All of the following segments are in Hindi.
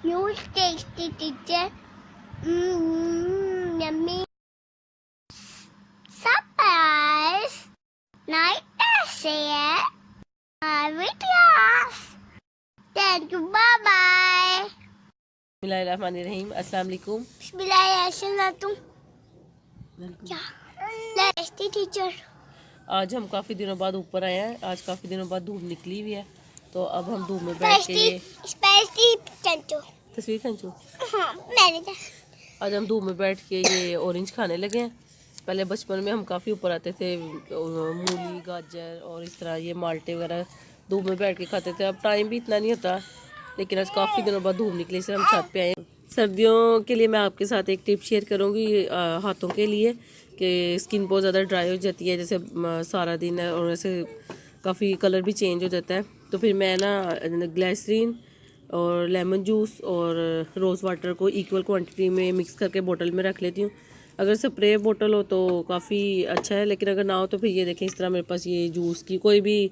Huge tasty teacher. Yummy. Surprise. Night share. Videos. Thank you. Bye bye. बिस्मिल्लाहिर्रहमानिर्रहीम। अस्सलाम वालेकुम। Tasty teacher. आज हम काफ़ी दिनों बाद ऊपर आए हैं। आज काफ़ी दिनों बाद धूप निकली हुई है, तो अब हम धूप में बैठ के ये तस्वीर खींचो। हाँ, मैंने आज हम धूप में बैठ के ये ऑरेंज खाने लगे हैं। पहले बचपन में हम काफ़ी ऊपर आते थे, मूली, गाजर और इस तरह ये माल्टे वगैरह धूप में बैठ के खाते थे। अब टाइम भी इतना नहीं होता, लेकिन आज काफ़ी दिनों बाद धूप निकली से हम छत पे आए। सर्दियों के लिए मैं आपके साथ एक टिप शेयर करूँगी हाथों के लिए, कि स्किन बहुत ज़्यादा ड्राई हो जाती है जैसे सारा दिन है, और ऐसे काफ़ी कलर भी चेंज हो जाता है। तो फिर मैं ना ग्लिसरीन और लेमन जूस और रोज़ वाटर को इक्वल क्वांटिटी में मिक्स करके बोतल में रख लेती हूँ। अगर स्प्रे बोतल हो तो काफ़ी अच्छा है, लेकिन अगर ना हो तो फिर ये देखें, इस तरह मेरे पास ये जूस की कोई भी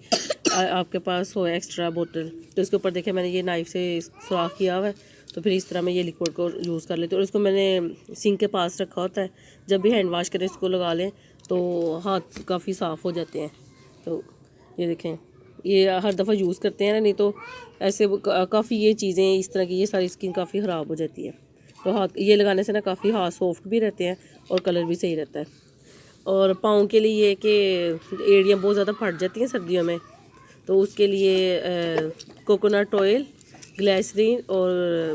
आपके पास हो एक्स्ट्रा बोतल, तो इसके ऊपर देखें मैंने ये नाइफ से सुराख किया हुआ है। तो फिर इस तरह मैं ये लिक्विड को यूज़ कर लेती हूँ, और इसको मैंने सिंक के पास रखा होता है। जब भी हैंड वाश करें इसको लगा लें तो हाथ काफ़ी साफ़ हो जाते हैं। तो ये देखें, ये हर दफ़ा यूज़ करते हैं ना, नहीं तो ऐसे काफ़ी ये चीज़ें इस तरह की, ये सारी स्किन काफ़ी ख़राब हो जाती है। तो हाथ ये लगाने से ना काफ़ी हाथ सॉफ्ट भी रहते हैं और कलर भी सही रहता है। और पाँव के लिए ये कि एड़ियाँ बहुत ज़्यादा फट जाती हैं सर्दियों में, तो उसके लिए कोकोनट ऑयल, ग्लिसरीन और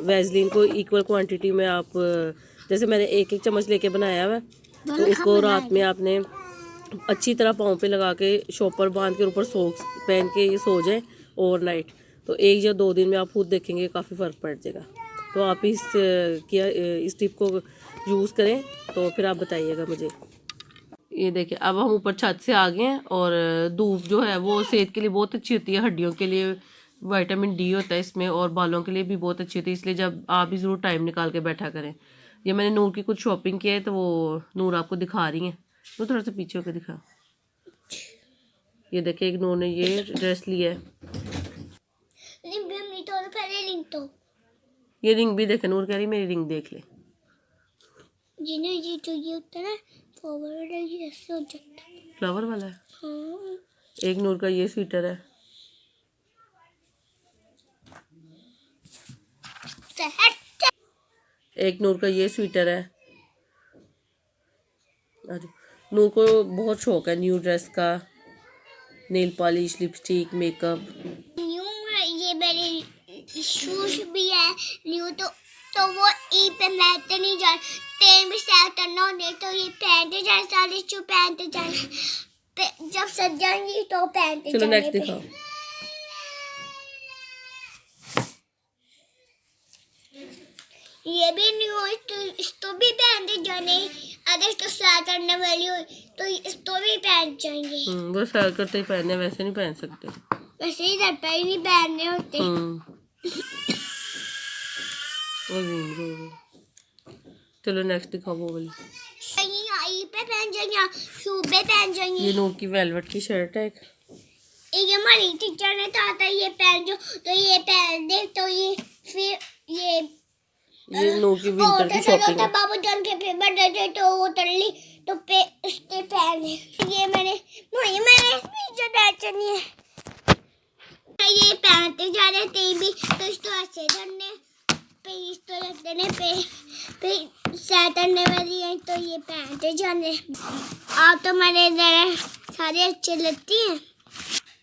वैसलीन को इक्वल क्वांटिटी में आप, जैसे मैंने एक एक चम्मच लेके बनाया हुआ, तो उसको रात में आपने अच्छी तरह पाँव पे लगा के शॉपर बांध के ऊपर सॉक्स पहन के ये सो जाए ओवरनाइट। तो 1 या 2 दिन में आप खुद देखेंगे काफ़ी फ़र्क पड़ जाएगा। तो आप इस टिप को यूज़ करें, तो फिर आप बताइएगा मुझे। ये देखिए, अब हम ऊपर छत से आ गए हैं, और धूप जो है वो सेहत के लिए बहुत अच्छी होती है। हड्डियों के लिए विटामिन डी होता है इसमें, और बालों के लिए भी बहुत अच्छी होती है। इसलिए जब आप भी ज़रूर टाइम निकाल के बैठा करें। ये मैंने नूर की कुछ शॉपिंग की है, तो वो नूर आपको दिखा रही है। वो थोड़ा सा पीछे होकर दिखा। ये देखिए, एक नूर ने ये ड्रेस लिया है। ये रिंग भी देखे, नूर कह रही मेरी रिंग देख ले। ये जो ये होता है ना, फॉरवर्ड ऐसे हो जाता है। फ्लावर वाला है। हाँ। एक नूर का ये स्वेटर है। एक नूर का ये स्वेटर है। नूर को बहुत शौक है न्यू ड्रेस का, nail polish, lipstick, makeup. New ये मेरे शूज भी है न्यू, तो वो ई पे मैं तो नहीं जा पेन भी सेट करना होने, तो ये पहनते जाए सारे शू पहनते जाए, जब सज जाएंगी तो पहनते चलो जाने नेक्स्ट पे। दिखाओ। ये भी न्यू, इसको भी पहनते जाने। अगर इसको सैर करने वाली हो तो इसको भी पहन जाएंगे। वो सैर करते ही पहनने, वैसे नहीं पहन सकते। वैसे ही घर पर ही नहीं पहनने होते। चलो नेक्स्ट दिखाओ वो वाली। आई पे पहन जाएंगे, शू पे पहन जाएंगे। ये नूर की वेलवेट की शर्ट है। ये हमारी टीचर ने कहा था ये पहन जो, तो ये पहन दे, तो ये फिर ये नूर की विंटर की शॉपिंग है। बाबू जान के पेपर दे दे, तो वो उतर ली, तो पे उसके पहने। ये मैंने टेंशन नहीं है, ये पहनते जा रहे थे भी, तो इसको ऐसे धरने पे, इसको रख देने पे सैर करने वाली है, तो ये पहनते जाने। आप तो मेरे इधर सारे अच्छे लगती हैं,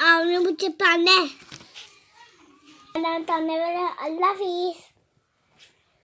आपने मुझे पहना है। अल्लाह हाफिज़।